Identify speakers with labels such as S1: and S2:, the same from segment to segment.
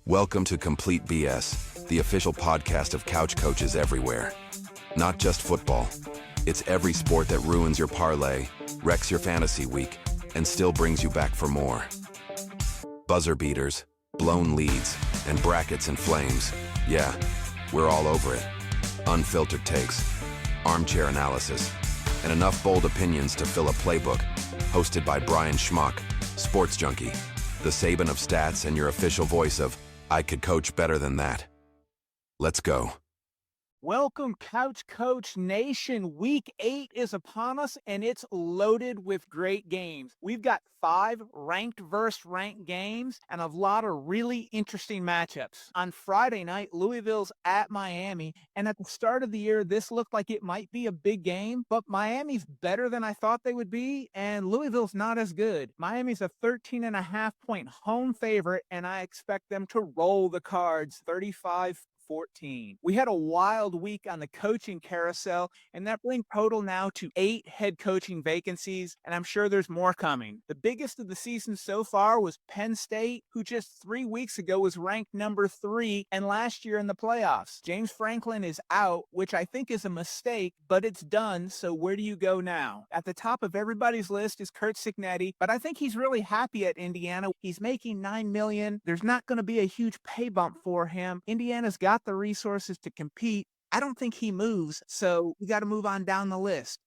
S1: Welcome to Complete BS, the official podcast of couch coaches everywhere. Not just football. It's every sport that ruins your parlay, wrecks your fantasy week, and still brings you back for more. Buzzer beaters, blown leads, and brackets and flames. Yeah, we're all over it. Unfiltered takes, armchair analysis, and enough bold opinions to fill a playbook. Hosted by Brien Schmauch, sports junkie, the Saban of stats and your official voice of, I could coach better than that. Let's go.
S2: Welcome, Couch Coach Nation. Week 8 is upon us, and it's loaded with great games. We've got 5 ranked versus ranked games and a lot of really interesting matchups. On Friday night, Louisville's at Miami, and at the start of the year, this looked like it might be a big game, but Miami's better than I thought they would be, and Louisville's not as good. Miami's a 13.5-point home favorite, and I expect them to roll the Cards 35-14. We had a wild week on the coaching carousel, and that brings total now to 8 head coaching vacancies, and I'm sure there's more coming. The biggest of the season so far was Penn State, who just 3 weeks ago was ranked number 3 and last year in the playoffs. James Franklin is out, which I think is a mistake, but it's done, so where do you go now? At the top of everybody's list is Curt Cignetti, but I think he's really happy at Indiana. He's making $9 million. There's not going to be a huge pay bump for him. Indiana's got the resources to compete. I don't think he moves, so we got to move on down the list.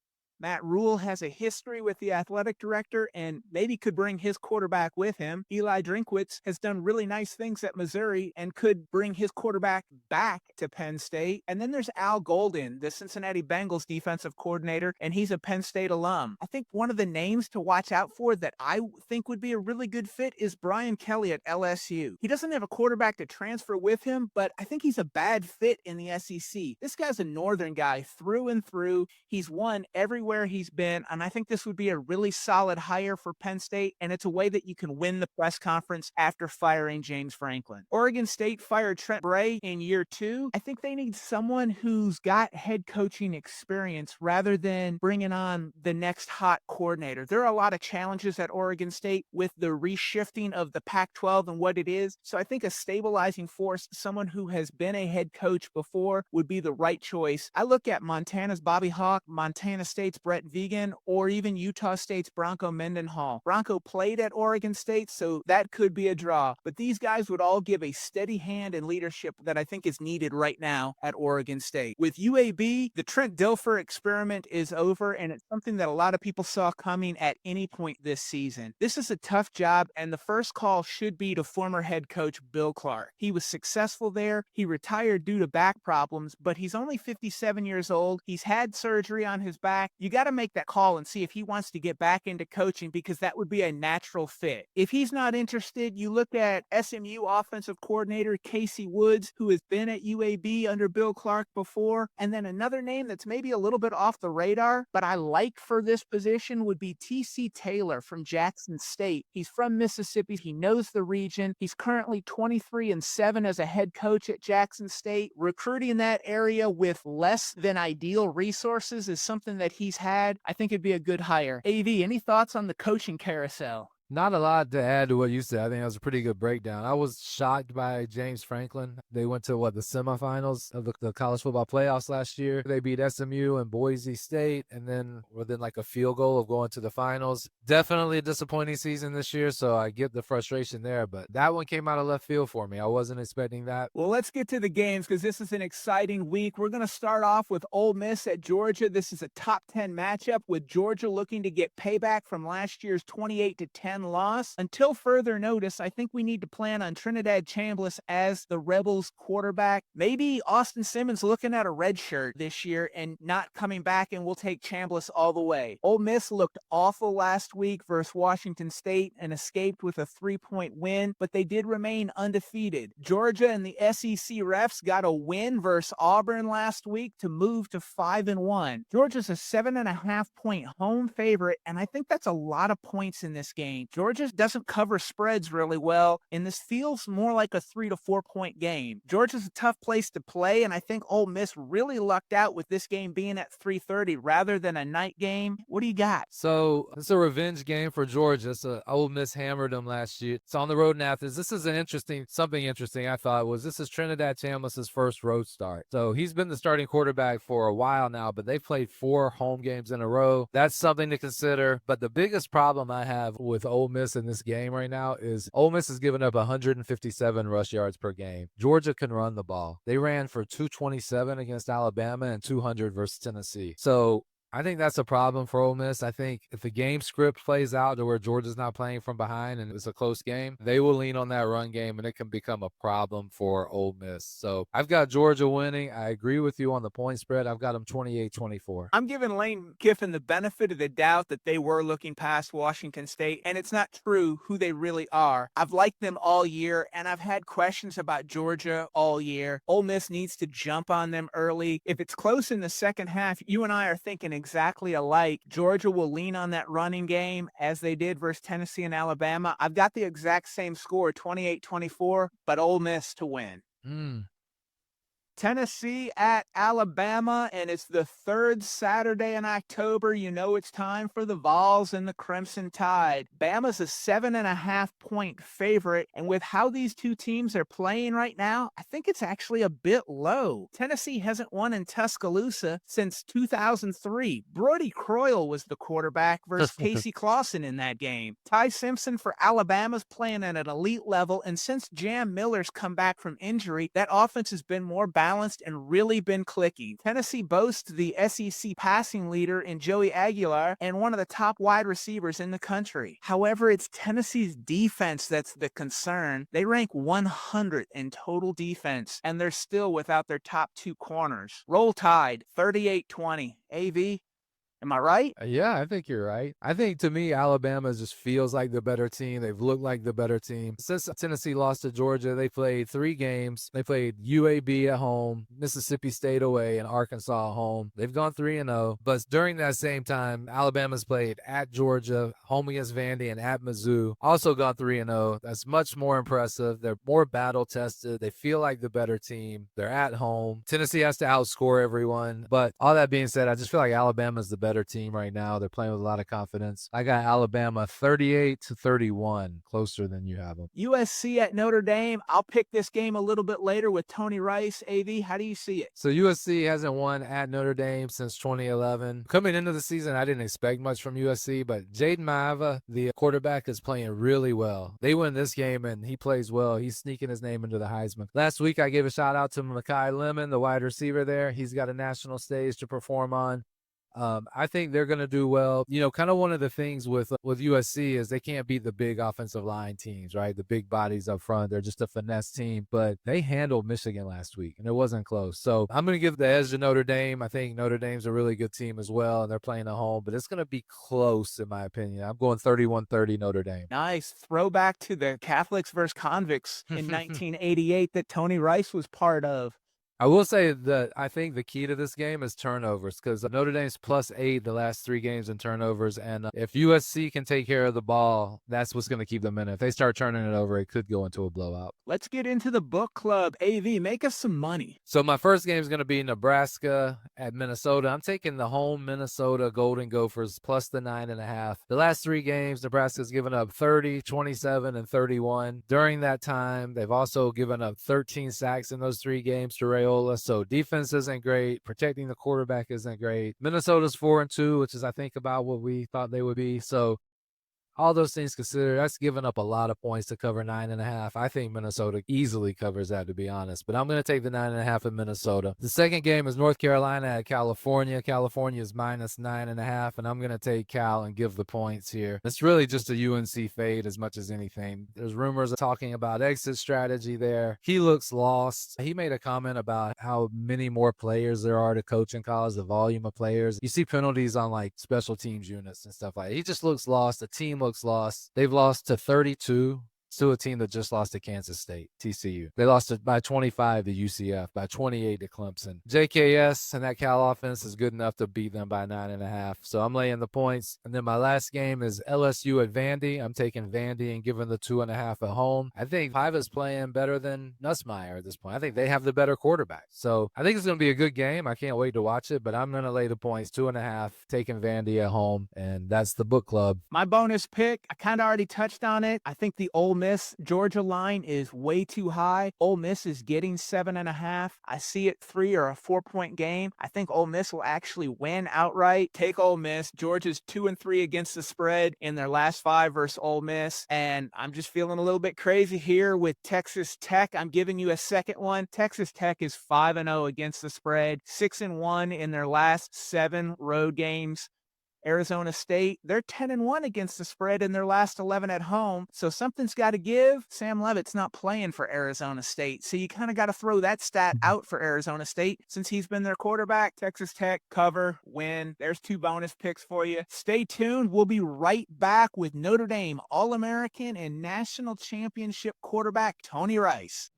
S2: Matt Rhule has a history with the athletic director and maybe could bring his quarterback with him. Eli Drinkwitz has done really nice things at Missouri and could bring his quarterback back to Penn State. And then there's Al Golden, the Cincinnati Bengals defensive coordinator, and he's a Penn State alum. I think one of the names to watch out for that I think would be a really good fit is Brian Kelly at LSU. He doesn't have a quarterback to transfer with him, but I think he's a bad fit in the SEC. This guy's a Northern guy through and through. He's won everywhere he's been, and I think this would be a really solid hire for Penn State, and it's a way that you can win the press conference after firing James Franklin. Oregon State fired Trent Bray in year 2. I think they need someone who's got head coaching experience rather than bringing on the next hot coordinator. There are a lot of challenges at Oregon State with the reshifting of the Pac-12 and what it is, so I think a stabilizing force, someone who has been a head coach before, would be the right choice. I look at Montana's Bobby Hauck, Montana State's Brent Vigen, or even Utah State's Bronco Mendenhall. Bronco played at Oregon State, so that could be a draw. But these guys would all give a steady hand and leadership that I think is needed right now at Oregon State. With UAB, the Trent Dilfer experiment is over, and it's something that a lot of people saw coming at any point this season. This is a tough job, and the first call should be to former head coach Bill Clark. He was successful there. He retired due to back problems, but he's only 57 years old. He's had surgery on his back. You got to make that call and see if he wants to get back into coaching, because that would be a natural fit. If he's not interested, you look at SMU offensive coordinator Casey Woods, who has been at UAB under Bill Clark before. And then another name that's maybe a little bit off the radar, but I like for this position, would be T.C. Taylor from Jackson State. He's from Mississippi. He knows the region. He's currently 23-7 as a head coach at Jackson State. Recruiting that area with less than ideal resources is something that he's had. I think it'd be a good hire. AV, any thoughts on the coaching carousel?
S3: Not a lot to add to what you said. I think that was a pretty good breakdown. I was shocked by James Franklin. They went to, the semifinals of the college football playoffs last year. They beat SMU and Boise State, and then within a field goal of going to the finals. Definitely a disappointing season this year, so I get the frustration there, but that one came out of left field for me. I wasn't expecting that.
S2: Well, let's get to the games, because this is an exciting week. We're going to start off with Ole Miss at Georgia. This is a top 10 matchup, with Georgia looking to get payback from last year's 28-10 loss. Until further notice, I think we need to plan on Trinidad Chambliss as the Rebels quarterback. Maybe Austin Simmons looking at a red shirt this year and not coming back, and we'll take Chambliss all the way. Ole Miss looked awful last week versus Washington State and escaped with a 3-point win, but they did remain undefeated. Georgia and the SEC refs got a win versus Auburn last week to move to 5-1. Georgia's a 7.5-point home favorite, and I think that's a lot of points in this game. Georgia doesn't cover spreads really well, and this feels more like a 3 to 4 point game. Georgia's a tough place to play, and I think Ole Miss really lucked out with this game being at 3:30 rather than a night game. What do you got?
S3: So it's a revenge game for Georgia. Ole Miss hammered them last year. It's on the road in Athens. This is something interesting I thought was this is Trinidad Chambliss' first road start. So he's been the starting quarterback for a while now, but they've played 4 home games in a row. That's something to consider. But the biggest problem I have with Ole Miss in this game right now is Ole Miss has given up 157 rush yards per game. Georgia can run the ball. They ran for 227 against Alabama and 200 versus Tennessee. So I think that's a problem for Ole Miss. I think if the game script plays out to where Georgia's not playing from behind and it's a close game, they will lean on that run game and it can become a problem for Ole Miss. So I've got Georgia winning. I agree with you on the point spread. I've got them 28-24.
S2: I'm giving Lane Kiffin the benefit of the doubt that they were looking past Washington State, and it's not true who they really are. I've liked them all year, and I've had questions about Georgia all year. Ole Miss needs to jump on them early. If it's close in the second half, you and I are thinking exactly alike. Georgia will lean on that running game as they did versus Tennessee and Alabama. I've got the exact same score, 28-24, but Ole Miss to win. Tennessee at Alabama, and it's the 3rd Saturday in October. You know it's time for the Vols and the Crimson Tide. Bama's a 7.5 point favorite, and with how these two teams are playing right now, I think it's actually a bit low. Tennessee hasn't won in Tuscaloosa since 2003. Brody Croyle was the quarterback versus Casey Clausen in that game. Ty Simpson for Alabama's playing at an elite level, and since Jam Miller's come back from injury, that offense has been more balanced and really been clicking. Tennessee boasts the SEC passing leader in Joey Aguilar and one of the top wide receivers in the country. However, it's Tennessee's defense that's the concern. They rank 100 in total defense, and they're still without their top 2 corners. Roll Tide, 38-20. AV, am I right?
S3: Yeah, I think you're right. I think to me, Alabama just feels like the better team. They've looked like the better team. Since Tennessee lost to Georgia, they played 3 games. They played UAB at home, Mississippi State away, and Arkansas at home. They've gone 3-0. But during that same time, Alabama's played at Georgia, home against Vandy, and at Mizzou. Also gone 3-0. That's much more impressive. They're more battle-tested. They feel like the better team. They're at home. Tennessee has to outscore everyone. But all that being said, I just feel like Alabama's the better team right now. They're playing with a lot of confidence. I got Alabama 38-31, closer than you have them.
S2: USC at Notre Dame. I'll pick this game a little bit later with Tony Rice. AV, how do you see it?
S3: So USC hasn't won at Notre Dame since 2011. Coming into the season, I didn't expect much from USC, but Jaden Maava, the quarterback, is playing really well. They win this game, and he plays well. He's sneaking his name into the Heisman. Last week, I gave a shout out to Mekhi Lemon, the wide receiver there. He's got a national stage to perform on. I think they're going to do well. You know, kind of one of the things with USC is they can't beat the big offensive line teams, right? The big bodies up front. They're just a finesse team, but they handled Michigan last week, and it wasn't close. So I'm going to give the edge to Notre Dame. I think Notre Dame's a really good team as well, and they're playing at home, but it's going to be close in my opinion. I'm going 31-30 Notre Dame.
S2: Nice. Throwback to the Catholics versus Convicts in 1988 that Tony Rice was part of.
S3: I will say that I think the key to this game is turnovers because Notre Dame's +8 the last 3 games in turnovers. And if USC can take care of the ball, that's what's going to keep them in. If they start turning it over, it could go into a blowout.
S2: Let's get into the book club. AV, make us some money.
S3: So my first game is going to be Nebraska at Minnesota. I'm taking the home Minnesota Golden Gophers plus the 9.5. The last 3 games, Nebraska's given up 30, 27, and 31. During that time, they've also given up 13 sacks in those 3 games to Rayola. So defense isn't great. Protecting the quarterback isn't great. Minnesota's 4-2, which is, I think, about what we thought they would be. So all those things considered, that's giving up a lot of points to cover 9.5. I think Minnesota easily covers that, to be honest. But I'm going to take the 9.5 in Minnesota. The second game is North Carolina at California. California is -9.5, and I'm going to take Cal and give the points here. It's really just a UNC fade as much as anything. There's rumors of talking about exit strategy there. He looks lost. He made a comment about how many more players there are to coach in college, the volume of players. You see penalties on like special teams units and stuff like that. He just looks lost. The team looks lost. They've lost to 32 to a team that just lost to Kansas State, TCU. They lost it by 25 to UCF, by 28 to Clemson. JKS and that Cal offense is good enough to beat them by 9.5. So I'm laying the points. And then my last game is LSU at Vandy. I'm taking Vandy and giving the 2.5 at home. I think Paiva's playing better than Nussmeier at this point. I think they have the better quarterback. So I think it's going to be a good game. I can't wait to watch it, but I'm going to lay the points, 2.5, taking Vandy at home. And that's the book club.
S2: My bonus pick, I kind of already touched on it. I think the Ole Miss Georgia line is way too high. Ole Miss is getting 7.5. I see it 3 or a 4-point game. I think Ole Miss will actually win outright. Take Ole Miss. Georgia's 2-3 against the spread in their last 5 versus Ole Miss. And I'm just feeling a little bit crazy here with Texas Tech. I'm giving you a second one. Texas Tech is 5-0 against the spread, 6-1 in their last 7 road games. Arizona State, they're 10-1 against the spread in their last 11 at home. So something's got to give. Sam Leavitt's not playing for Arizona State. So you kind of got to throw that stat out for Arizona State since he's been their quarterback. Texas Tech, cover, win. There's 2 bonus picks for you. Stay tuned. We'll be right back with Notre Dame All-American and National Championship quarterback Tony Rice.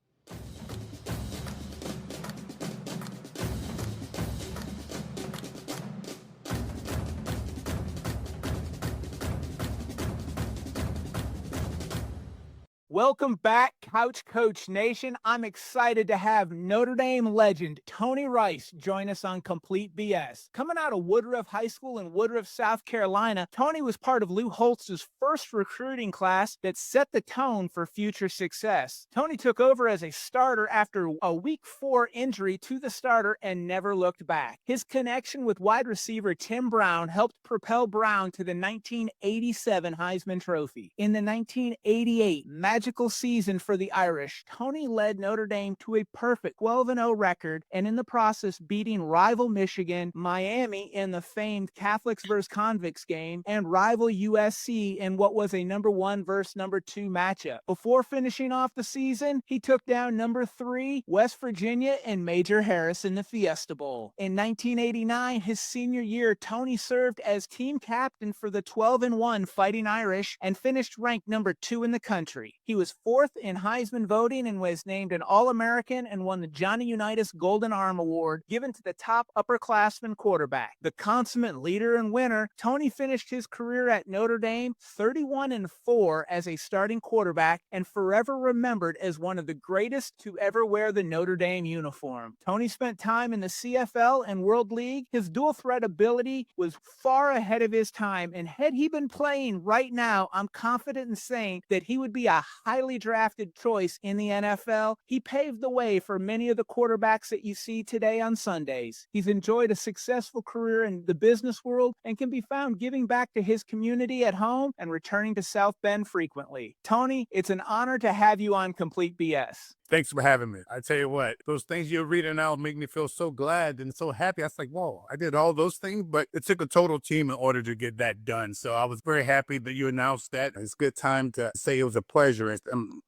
S2: Welcome back, Couch Coach Nation. I'm excited to have Notre Dame legend Tony Rice join us on Complete BS. Coming out of Woodruff High School in Woodruff, South Carolina, Tony was part of Lou Holtz's first recruiting class that set the tone for future success. Tony took over as a starter after a Week 4 injury to the starter and never looked back. His connection with wide receiver Tim Brown helped propel Brown to the 1987 Heisman Trophy. In the 1988 magical season for the Irish, Tony led Notre Dame to a perfect 12-0 record and in the process beating rival Michigan, Miami in the famed Catholics versus Convicts game, and rival USC in what was a number 1 versus number 2 matchup. Before finishing off the season, he took down number 3 West Virginia and Major Harris in the Fiesta Bowl. In 1989, his senior year, Tony served as team captain for the 12-1 Fighting Irish and finished ranked number 2 in the country. He was 4th in Heisman voting and was named an All-American and won the Johnny Unitas Golden Arm Award given to the top upperclassman quarterback. The consummate leader and winner, Tony finished his career at Notre Dame 31-4 as a starting quarterback and forever remembered as one of the greatest to ever wear the Notre Dame uniform. Tony spent time in the CFL and World League. His dual threat ability was far ahead of his time, and had he been playing right now, I'm confident in saying that he would be a highly drafted choice in the NFL. He paved the way for many of the quarterbacks that you see today on Sundays. He's enjoyed a successful career in the business world and can be found giving back to his community at home and returning to South Bend frequently. Tony, it's an honor to have you on Complete BS.
S4: Thanks for having me. I tell you what, those things you're reading now make me feel so glad and so happy. I was like, whoa, I did all those things, but it took a total team in order to get that done. So I was very happy that you announced that. It's a good time to say it was a pleasure. I'm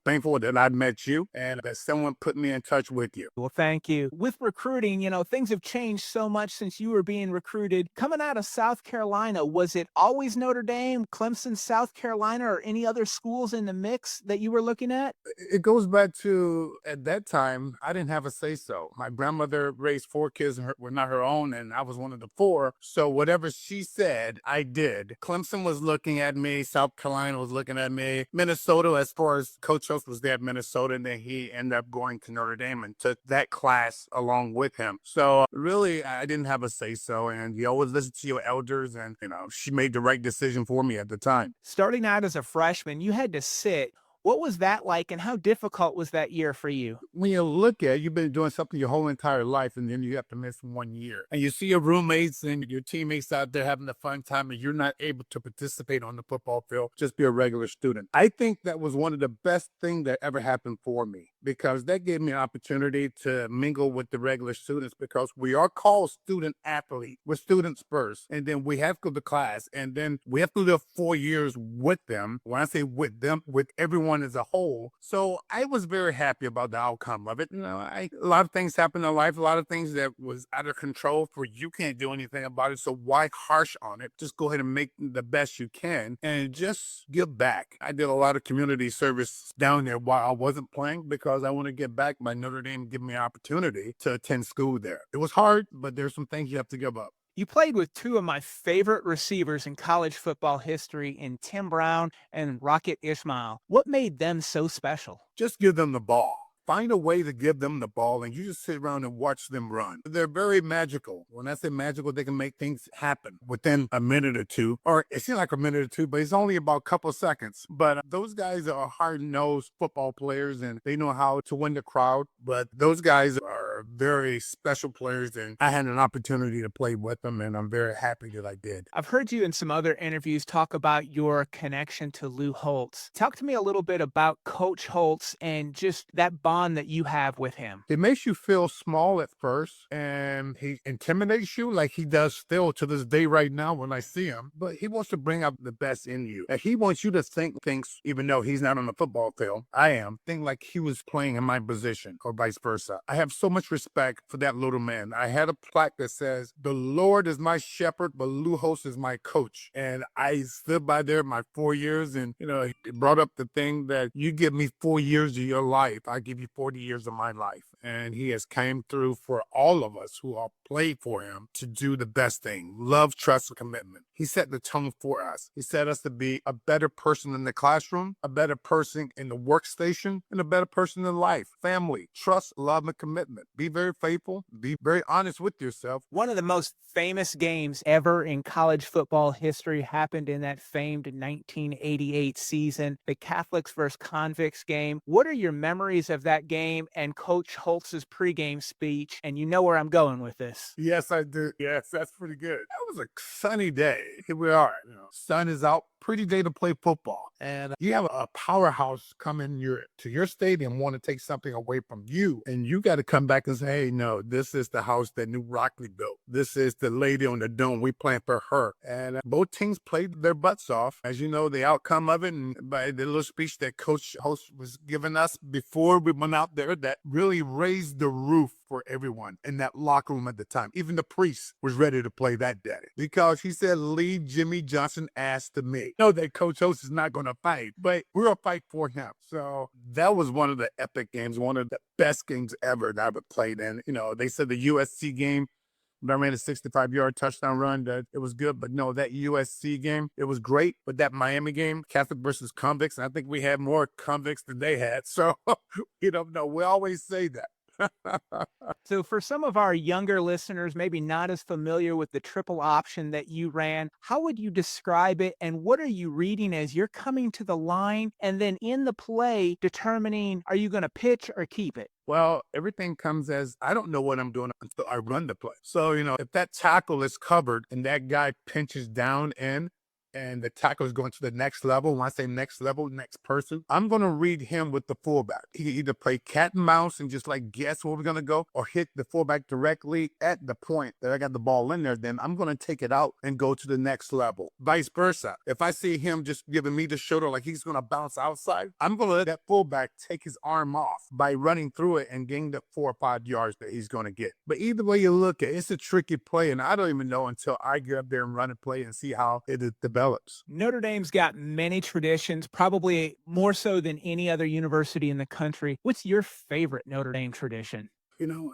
S4: thankful that I met you and that someone put me in touch with you.
S2: Well, thank you. With recruiting, things have changed so much since you were being recruited. Coming out of South Carolina, was it always Notre Dame, Clemson, South Carolina, or any other schools in the mix that you were looking at?
S4: It goes back to at that time, I didn't have a say-so. My grandmother raised 4 kids, were not her own, and I was one of the 4. So whatever she said, I did. Clemson was looking at me. South Carolina was looking at me. Minnesota, as far as Coach Holtz was there at Minnesota, and then he ended up going to Notre Dame and took that class along with him. So really, I didn't have a say-so, and you always listen to your elders, and she made the right decision for me at the time.
S2: Starting out as a freshman, you had to sit. What was that like, and how difficult was that year for you?
S4: When you look at it, you've been doing something your whole entire life, and then you have to miss 1 year. And you see your roommates and your teammates out there having a fun time, and you're not able to participate on the football field, just be a regular student. I think that was one of the best things that ever happened for me, because that gave me an opportunity to mingle with the regular students, because we are called student athletes. We're students first, and then we have to go to class, and then we have to live 4 years with them. When I say with them, with everyone everyone as a whole. So I was very happy about the outcome of it. A lot of things happen in life, a lot of things that was out of control for you can't do anything about it. So why harsh on it? Just go ahead and make the best you can and just give back. I did a lot of community service down there while I wasn't playing because I want to give back by Notre Dame giving me an opportunity to attend school there. It was hard, but there's some things you have to give up.
S2: You played with two of my favorite receivers in college football history in Tim Brown and Rocket Ismail. What made them so special?
S4: Just give them the ball. Find a way to give them the ball and you just sit around and watch them run. They're very magical. When I say magical, they can make things happen within a minute or two, or it seems like a minute or two, but it's only about a couple of seconds. But those guys are hard-nosed football players and they know how to win the crowd. But those guys are very special players and I had an opportunity to play with them and I'm very happy that I did.
S2: I've heard you in some other interviews talk about your connection to Lou Holtz. Talk to me a little bit about Coach Holtz and just that bond that you have with him.
S4: It makes you feel small at first and he intimidates you like he does still to this day right now when I see him, but he wants to bring out the best in you. And he wants you to think things, even though he's not on the football field, I am, think like he was playing in my position or vice versa. I have so much respect for that little man. I had a plaque that says, "The Lord is my shepherd, but Lou Holtz is my coach." And I stood by there my 4 years and, he brought up the thing that you give me 4 years of your life, I give you 40 years of my life. And he has came through for all of us who all played for him to do the best thing. Love, trust, and commitment. He set the tone for us. He set us to be a better person in the classroom, a better person in the workstation, and a better person in life. Family, trust, love, and commitment. Be very faithful. Be very honest with yourself.
S2: One of the most famous games ever in college football history happened in that famed 1988 season, the Catholics versus Convicts game. What are your memories of that game and Coach Holtz's pregame speech? And you know where I'm going with this.
S4: Yes, I do. Yes, that's pretty good. That was a sunny day. Here we are. Sun is out. Pretty day to play football. And you have a powerhouse come in to your stadium, want to take something away from you. And you got to come back and say, hey, no, this is the house that New Rockley built. This is the lady on the dome. We playing for her. And both teams played their butts off. As you know, the outcome of it, and by the little speech that Coach Holtz was giving us before we went out there, that really raised the roof for everyone in that locker room at the time. Even the priest was ready to play that day because he said, leave Jimmy Johnson ass to me. Know that Coach Holtz is not going to fight, but we're going to fight for him. So that was one of the epic games, one of the best games ever that I ever played. And, they said the USC game, when I ran a 65-yard touchdown run, that it was good. But no, that USC game, it was great. But that Miami game, Catholic versus Convicts, and I think we had more convicts than they had. So, no, we always say that.
S2: So for some of our younger listeners, maybe not as familiar with the triple option that you ran, how would you describe it? And what are you reading as you're coming to the line and then in the play determining, are you going to pitch or keep it?
S4: Well, everything comes as I don't know what I'm doing until I run the play. So, if that tackle is covered and that guy pinches down in, and the tackle is going to the next level. When I say next level, next person, I'm going to read him with the fullback. He can either play cat and mouse and just guess where we're going to go, or hit the fullback directly at the point that I got the ball in there. Then I'm going to take it out and go to the next level. Vice versa. If I see him just giving me the shoulder like he's going to bounce outside, I'm going to let that fullback take his arm off by running through it and getting the 4 or 5 yards that he's going to get. But either way you look at it, it's a tricky play, and I don't even know until I get up there and run a play and see how it develops.
S2: Notre Dame's got many traditions, probably more so than any other university in the country. What's your favorite Notre Dame tradition?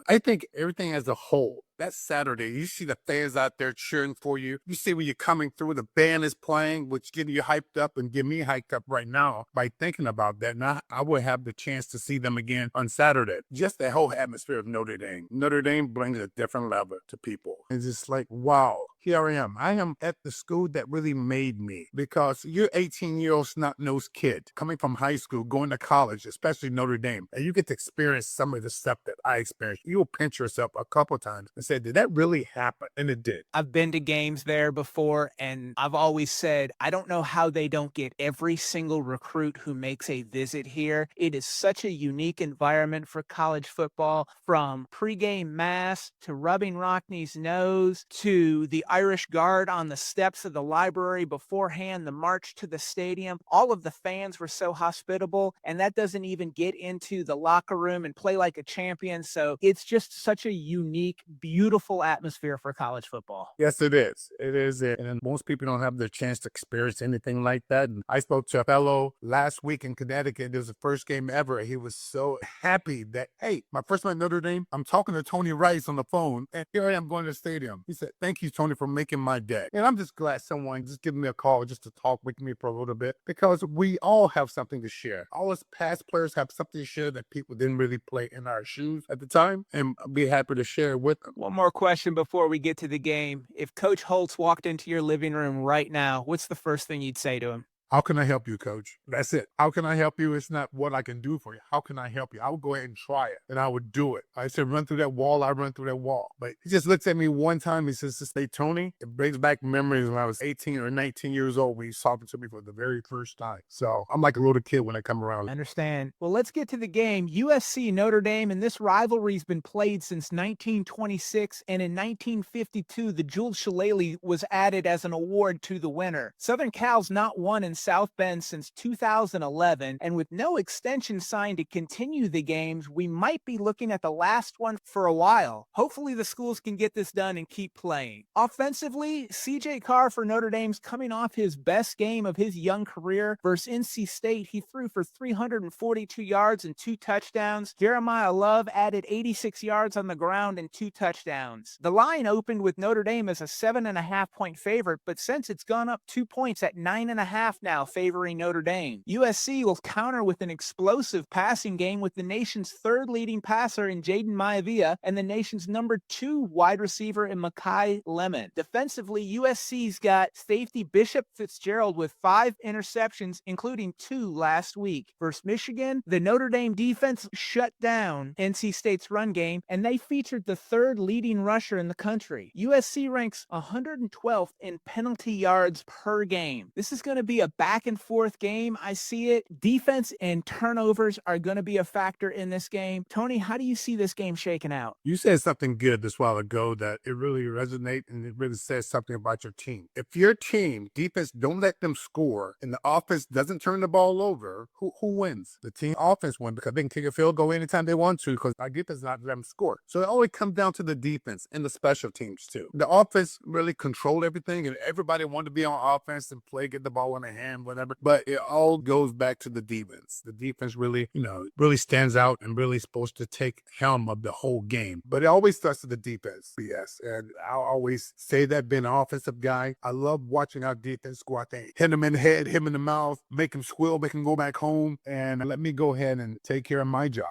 S4: I think everything as a whole, that Saturday, you see the fans out there cheering for you. You see when you're coming through, the band is playing, which getting you hyped up and get me hyped up right now by thinking about that. Now, I will have the chance to see them again on Saturday. Just the whole atmosphere of Notre Dame. Notre Dame brings a different level to people. It's just like, wow, here I am. I am at the school that really made me, because you're 18-year-old snot-nosed kid coming from high school, going to college, especially Notre Dame, and you get to experience some of the stuff that I experienced. You'll pinch yourself a couple times and and said, did that really happen? And it did.
S2: I've been to games there before, and I've always said, I don't know how they don't get every single recruit who makes a visit here. It is such a unique environment for college football, from pregame mass to rubbing Rockney's nose to the Irish Guard on the steps of the library beforehand, the march to the stadium. All of the fans were so hospitable, and that doesn't even get into the locker room and play like a champion. So it's just such a unique, beautiful atmosphere for college football.
S4: Yes, it is. It is. And most people don't have the chance to experience anything like that. And I spoke to a fellow last week in Connecticut. It was the first game ever. He was so happy that, hey, my first night at Notre Dame, I'm talking to Tony Rice on the phone, and here I am going to the stadium. He said, thank you, Tony, for making my day. And I'm just glad someone just giving me a call just to talk with me for a little bit, because we all have something to share. All us past players have something to share that people didn't really play in our shoes at the time, and I'll be happy to share with them.
S2: One more question before we get to the game. If Coach Holtz walked into your living room right now, what's the first thing you'd say to him?
S4: How can I help you, Coach? That's it. How can I help you? It's not what I can do for you. How can I help you? I would go ahead and try it, and I would do it. I said, run through that wall. I run through that wall. But he just looks at me one time. He says, "Hey, Tony," it brings back memories when I was 18 or 19 years old when he's talking to me for the very first time. So I'm like a little kid when I come around.
S2: I understand. Well, let's get to the game. USC, Notre Dame, and this rivalry's been played since 1926, and in 1952, the Jeweled Shillelagh was added as an award to the winner. Southern Cal's not won in South Bend since 2011, and with no extension signed to continue the games, we might be looking at the last one for a while. Hopefully the schools can get this done and keep playing. Offensively, CJ Carr for Notre Dame's coming off his best game of his young career versus NC State. He threw for 342 yards and 2 touchdowns. Jeremiah Love added 86 yards on the ground and 2 touchdowns. The line opened with Notre Dame as a 7.5-point favorite, but since it's gone up 2 points at 9.5 now, favoring Notre Dame. USC will counter with an explosive passing game with the nation's third leading passer in Jaden Maivia and the nation's number 2 wide receiver in Makai Lemon. Defensively, USC's got safety Bishop Fitzgerald with 5 interceptions, including 2 last week. Versus Michigan, the Notre Dame defense shut down NC State's run game, and they featured the 3rd leading rusher in the country. USC ranks 112th in penalty yards per game. This is going to be a back and forth game. I see it. Defense and turnovers are going to be a factor in this game. Tony, how do you see this game shaking out?
S4: You said something good this while ago that it really resonates, and it really says something about your team. If your team, defense, don't let them score, and the offense doesn't turn the ball over, who wins? The team offense wins, because they can kick a field goal anytime they want to, because our defense not let them score. So it always comes down to the defense and the special teams too. The offense really controlled everything, and everybody wanted to be on offense and play, get the ball in their hand, whatever. But it all goes back to the defense. The defense really, really stands out and really supposed to take helm of the whole game. But it always starts with the defense, yes. And I'll always say that, being an offensive guy, I love watching our defense go out there, hit him in the head, hit him in the mouth, make him squeal, make him go back home, and let me go ahead and take care of my job.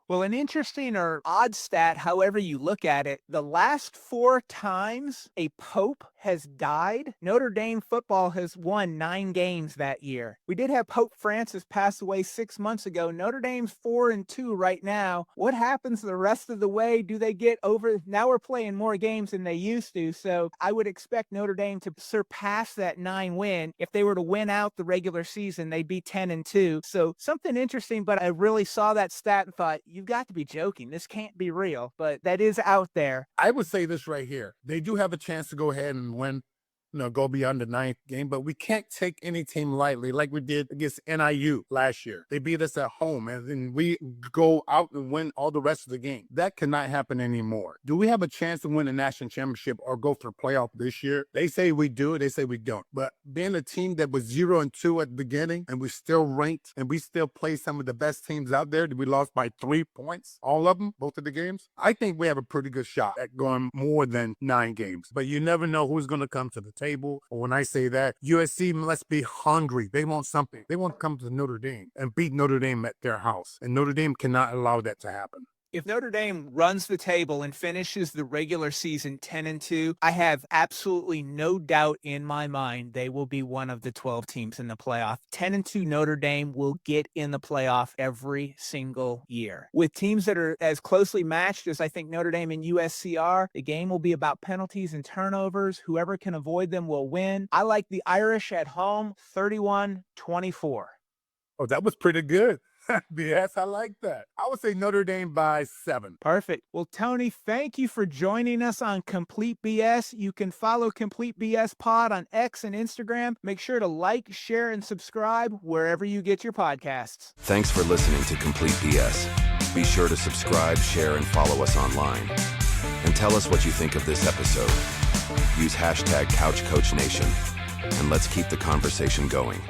S2: Well, an interesting or odd stat, however you look at it, the last 4 times a Pope has died, Notre Dame football has won 9 games that year. We did have Pope Francis pass away 6 months ago. Notre Dame's 4-2 right now. What happens the rest of the way? Do they get over? Now we're playing more games than they used to, so I would expect Notre Dame to surpass that 9 win. If they were to win out the regular season, they'd be 10-2. So something interesting, but I really saw that stat and thought, you've got to be joking. This can't be real, but that is out there.
S4: I would say this right here. They do have a chance to go ahead and win, go beyond the 9th game, but we can't take any team lightly like we did against NIU last year. They beat us at home, and then we go out and win all the rest of the game. That cannot happen anymore. Do we have a chance to win a national championship or go for a playoff this year? They say we do, they say we don't. But being a team that was 0-2 at the beginning, and we still ranked, and we still play some of the best teams out there, we lost by 3 points, all of them, both of the games. I think we have a pretty good shot at going more than 9 games. But you never know who's going to come to the table. Or when I say that, USC must be hungry. They want something. They want to come to Notre Dame and beat Notre Dame at their house. And Notre Dame cannot allow that to happen.
S2: If Notre Dame runs the table and finishes the regular season 10-2, I have absolutely no doubt in my mind they will be one of the 12 teams in the playoff. 10-2 Notre Dame will get in the playoff every single year. With teams that are as closely matched as I think Notre Dame and USC are, the game will be about penalties and turnovers. Whoever can avoid them will win. I like the Irish at home, 31-24.
S4: Oh, that was pretty good. BS, I like that. I would say Notre Dame by 7.
S2: Perfect. Well, Tony, thank you for joining us on Complete BS. You can follow Complete BS Pod on X and Instagram. Make sure to like, share, and subscribe wherever you get your podcasts.
S1: Thanks for listening to Complete BS. Be sure to subscribe, share, and follow us online. And tell us what you think of this episode. Use hashtag CouchCoachNation, and let's keep the conversation going.